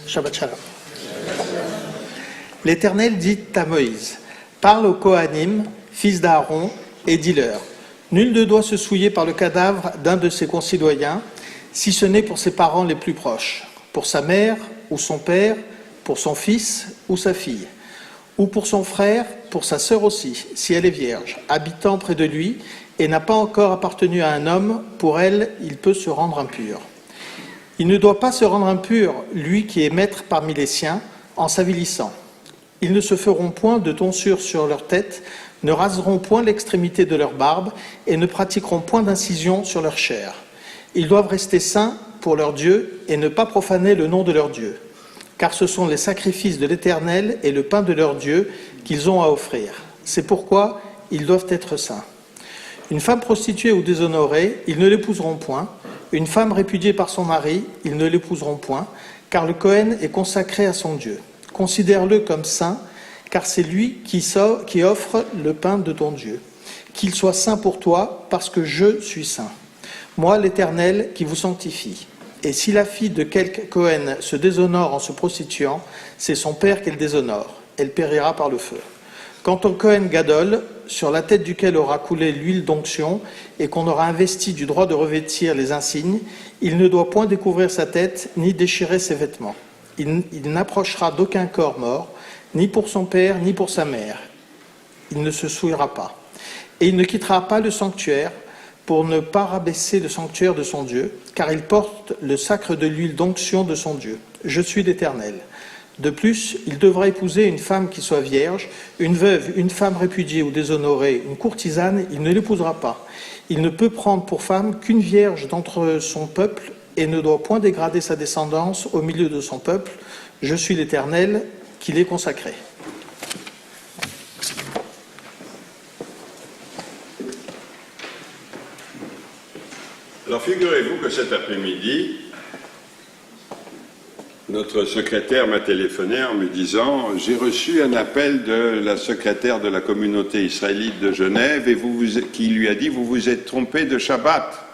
Shabbat Shalom. L'Éternel dit à Moïse, parle aux Kohanim, fils d'Aaron, et dis-leur, nul ne doit se souiller par le cadavre d'un de ses concitoyens, si ce n'est pour ses parents les plus proches, pour sa mère ou son père, pour son fils ou sa fille, ou pour son frère, pour sa sœur aussi, si elle est vierge, habitant près de lui, et n'a pas encore appartenu à un homme, pour elle, il peut se rendre impur. Il ne doit pas se rendre impur, lui qui est maître parmi les siens, en s'avilissant. Ils ne se feront point de tonsure sur leur tête, ne raseront point l'extrémité de leur barbe, et ne pratiqueront point d'incision sur leur chair. Ils doivent rester saints pour leur Dieu, et ne pas profaner le nom de leur Dieu, car ce sont les sacrifices de l'Éternel et le pain de leur Dieu qu'ils ont à offrir. C'est pourquoi ils doivent être saints. Une femme prostituée ou déshonorée, ils ne l'épouseront point. Une femme répudiée par son mari, ils ne l'épouseront point, car le Kohen est consacré à son Dieu. Considère-le comme saint, car c'est lui qui offre le pain de ton Dieu. Qu'il soit saint pour toi, parce que je suis saint. Moi, l'Éternel, qui vous sanctifie. Et si la fille de quelque Kohen se déshonore en se prostituant, c'est son père qu'elle déshonore. Elle périra par le feu. Quant au Kohen Gadol, sur la tête duquel aura coulé l'huile d'onction et qu'on aura investi du droit de revêtir les insignes, il ne doit point découvrir sa tête ni déchirer ses vêtements. Il n'approchera d'aucun corps mort, ni pour son père, ni pour sa mère. Il ne se souillera pas. Et il ne quittera pas le sanctuaire pour ne pas rabaisser le sanctuaire de son Dieu, car il porte le sacre de l'huile d'onction de son Dieu. Je suis l'Éternel. De plus, il devra épouser une femme qui soit vierge, une veuve, une femme répudiée ou déshonorée, une courtisane, il ne l'épousera pas. Il ne peut prendre pour femme qu'une vierge d'entre son peuple et ne doit point dégrader sa descendance au milieu de son peuple. Je suis l'Éternel qui l'ai consacré. Alors figurez-vous que cet après-midi, notre secrétaire m'a téléphoné en me disant « J'ai reçu un appel de la secrétaire de la communauté israélite de Genève et qui lui a dit « Vous vous êtes trompé de Shabbat.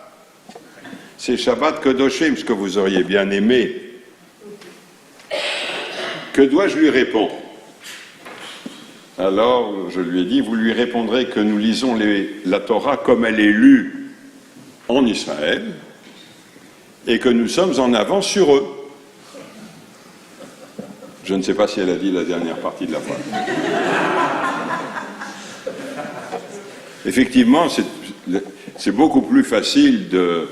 C'est Shabbat Kedoshim, ce que vous auriez bien aimé. » Que dois-je lui répondre? Alors je lui ai dit « Vous lui répondrez que nous lisons la Torah comme elle est lue en Israël et que nous sommes en avance sur eux. » Je ne sais pas si elle a dit la dernière partie de la phrase. Effectivement, c'est beaucoup plus facile de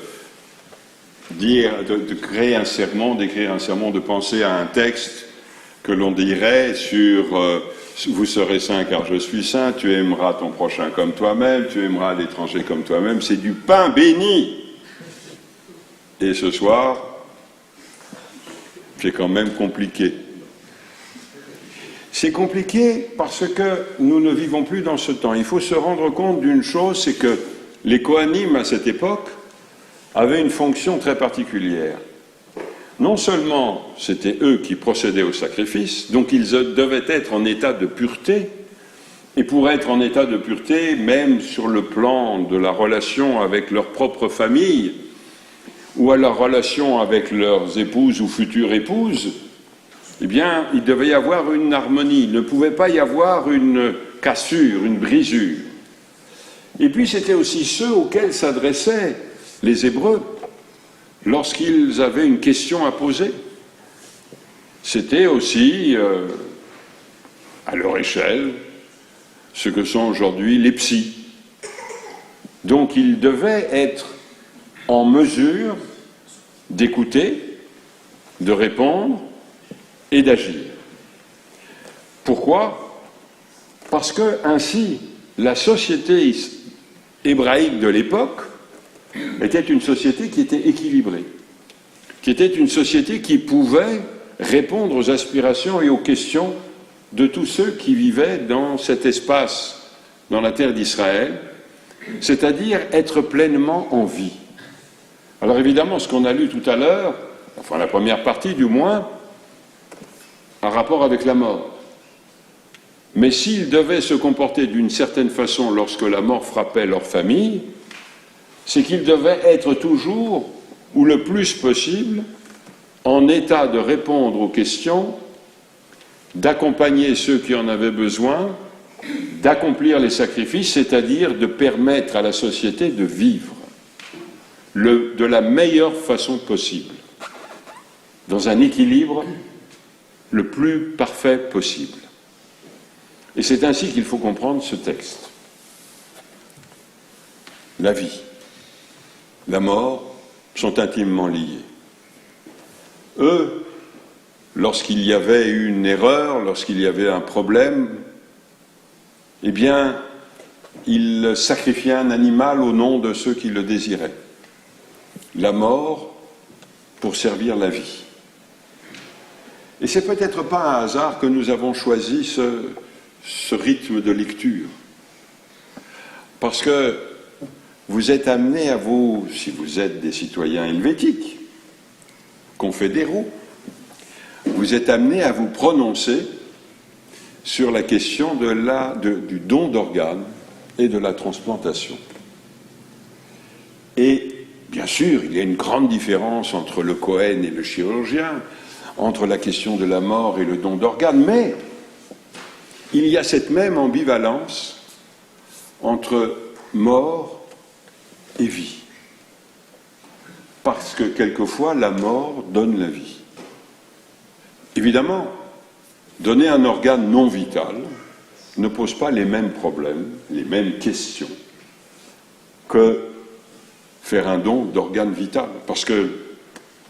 créer un sermon, d'écrire un sermon, de penser à un texte que l'on dirait sur vous serez saint car je suis saint, tu aimeras ton prochain comme toi-même, tu aimeras l'étranger comme toi-même. C'est du pain béni. Et ce soir, c'est quand même compliqué. C'est compliqué parce que nous ne vivons plus dans ce temps. Il faut se rendre compte d'une chose, c'est que les Kohanim à cette époque avaient une fonction très particulière. Non seulement c'était eux qui procédaient au sacrifice, donc ils devaient être en état de pureté, et pour être en état de pureté, même sur le plan de la relation avec leur propre famille, ou à leur relation avec leurs épouses ou futures épouses, eh bien, il devait y avoir une harmonie, il ne pouvait pas y avoir une cassure, une brisure. Et puis c'était aussi ceux auxquels s'adressaient les Hébreux lorsqu'ils avaient une question à poser. C'était aussi, à leur échelle, ce que sont aujourd'hui les psys. Donc ils devaient être en mesure d'écouter, de répondre et d'agir. Pourquoi? Parce que ainsi, la société hébraïque de l'époque était une société qui était équilibrée, qui était une société qui pouvait répondre aux aspirations et aux questions de tous ceux qui vivaient dans cet espace, dans la terre d'Israël, c'est-à-dire être pleinement en vie. Alors évidemment, ce qu'on a lu tout à l'heure, enfin la première partie du moins, un rapport avec la mort. Mais s'ils devaient se comporter d'une certaine façon lorsque la mort frappait leur famille, c'est qu'ils devaient être toujours, ou le plus possible, en état de répondre aux questions, d'accompagner ceux qui en avaient besoin, d'accomplir les sacrifices, c'est-à-dire de permettre à la société de vivre de la meilleure façon possible, dans un équilibre le plus parfait possible. Et c'est ainsi qu'il faut comprendre ce texte. La vie, la mort sont intimement liés. Eux, lorsqu'il y avait une erreur, lorsqu'il y avait un problème, eh bien, ils sacrifiaient un animal au nom de ceux qui le désiraient. La mort pour servir la vie. Et c'est peut-être pas un hasard que nous avons choisi ce rythme de lecture. Parce que vous êtes amenés à vous, si vous êtes des citoyens helvétiques, confédéraux, vous êtes amenés à vous prononcer sur la question du don d'organes et de la transplantation. Et bien sûr, il y a une grande différence entre le Cohen et le chirurgien, entre la question de la mort et le don d'organes, mais il y a cette même ambivalence entre mort et vie. Parce que quelquefois, la mort donne la vie. Évidemment, donner un organe non vital ne pose pas les mêmes problèmes, les mêmes questions que faire un don d'organe vital. Parce que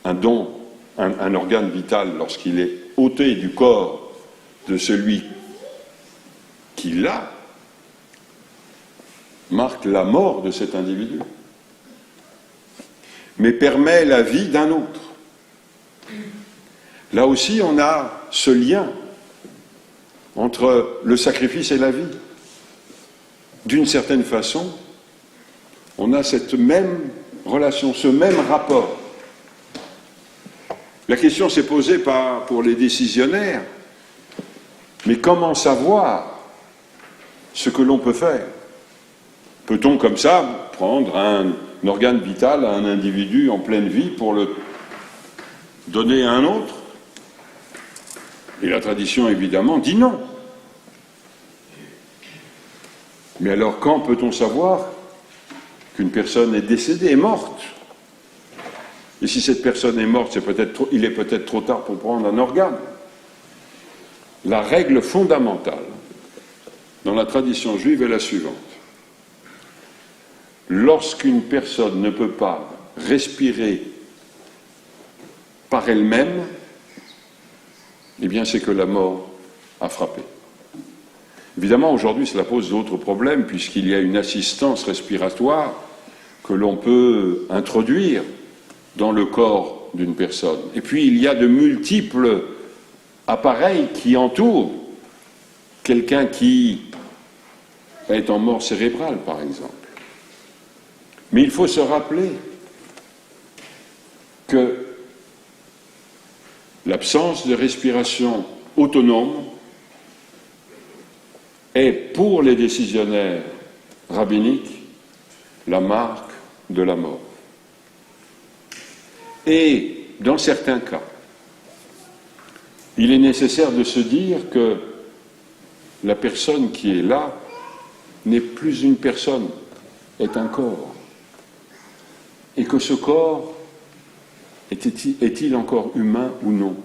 un organe vital, lorsqu'il est ôté du corps de celui qui l'a, marque la mort de cet individu, mais permet la vie d'un autre. Là aussi, on a ce lien entre le sacrifice et la vie. D'une certaine façon, on a cette même relation, ce même rapport. La question s'est posée pour les décisionnaires, mais comment savoir ce que l'on peut faire? Peut-on comme ça prendre un organe vital à un individu en pleine vie pour le donner à un autre? Et la tradition, évidemment, dit non. Mais alors, quand peut-on savoir qu'une personne est décédée, est morte? Et si cette personne est morte, il est peut-être trop tard pour prendre un organe. La règle fondamentale dans la tradition juive est la suivante. Lorsqu'une personne ne peut pas respirer par elle-même, eh bien c'est que la mort a frappé. Évidemment, aujourd'hui, cela pose d'autres problèmes, puisqu'il y a une assistance respiratoire que l'on peut introduire dans le corps d'une personne. Et puis, il y a de multiples appareils qui entourent quelqu'un qui est en mort cérébrale, par exemple. Mais il faut se rappeler que l'absence de respiration autonome est, pour les décisionnaires rabbiniques, la marque de la mort. Et, dans certains cas, il est nécessaire de se dire que la personne qui est là n'est plus une personne, est un corps. Et que ce corps est-il encore humain ou non?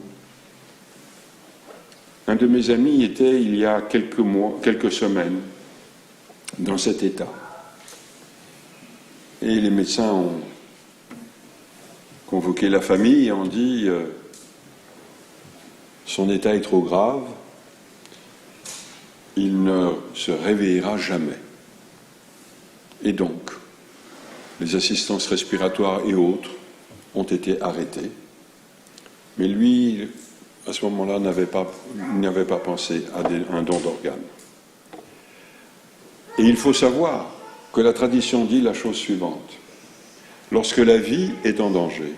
Un de mes amis était, il y a quelques semaines, dans cet état. Et les médecins ont convoqué la famille et ont dit son état est trop grave, il ne se réveillera jamais. Et donc, les assistances respiratoires et autres ont été arrêtées. Mais lui, à ce moment-là, n'avait pas pensé à un don d'organes. Et il faut savoir que la tradition dit la chose suivante. Lorsque la vie est en danger,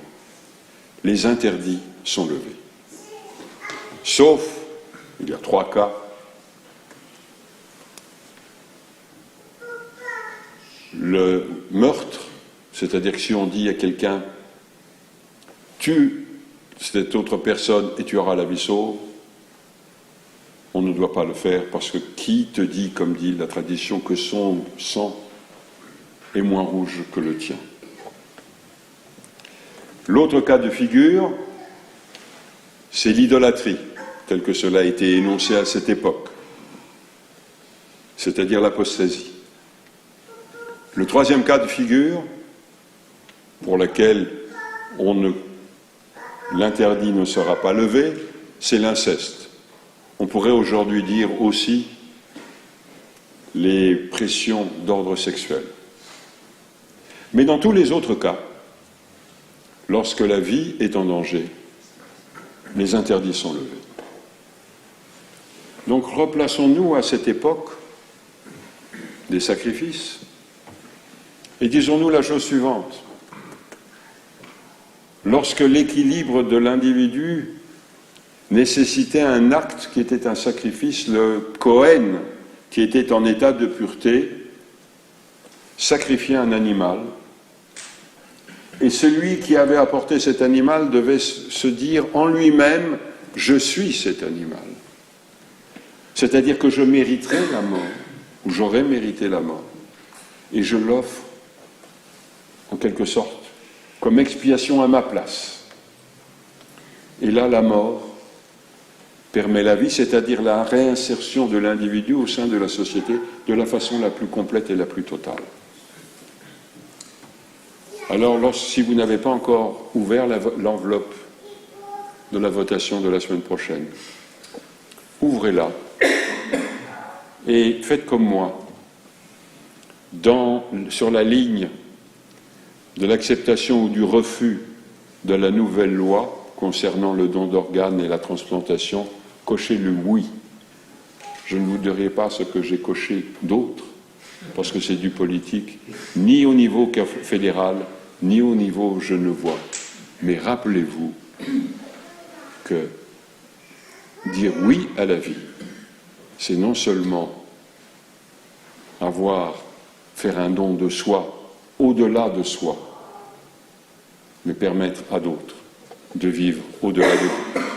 les interdits sont levés. Sauf, il y a 3 cas, le meurtre, c'est-à-dire que si on dit à quelqu'un « tu cette autre personne et tu auras la vie sauve, on ne doit pas le faire parce que qui te dit, comme dit la tradition, que son sang est moins rouge que le tien? L'autre cas de figure, c'est l'idolâtrie, tel que cela a été énoncé à cette époque, c'est-à-dire l'apostasie. Le troisième cas de figure, pour lequel l'interdit ne sera pas levé, c'est l'inceste. On pourrait aujourd'hui dire aussi les pressions d'ordre sexuel. Mais dans tous les autres cas, lorsque la vie est en danger, les interdits sont levés. Donc replaçons-nous à cette époque des sacrifices et disons-nous la chose suivante. Lorsque l'équilibre de l'individu nécessitait un acte qui était un sacrifice, le Kohen, qui était en état de pureté, sacrifiait un animal, et celui qui avait apporté cet animal devait se dire en lui-même « je suis cet animal ». C'est-à-dire que je mériterais la mort, ou j'aurais mérité la mort, et je l'offre, en quelque sorte, comme expiation à ma place. Et là, la mort permet la vie, c'est-à-dire la réinsertion de l'individu au sein de la société de la façon la plus complète et la plus totale. Alors, si vous n'avez pas encore ouvert l'enveloppe de la votation de la semaine prochaine, ouvrez-la et faites comme moi. Sur la ligne de l'acceptation ou du refus de la nouvelle loi concernant le don d'organes et la transplantation, cochez le oui. Je ne vous dirai pas ce que j'ai coché d'autre, parce que c'est du politique, ni au niveau fédéral, ni au niveau genevois. Mais rappelez-vous que dire oui à la vie, c'est non seulement faire un don de soi au-delà de soi, mais permettre à d'autres de vivre au-delà de vous.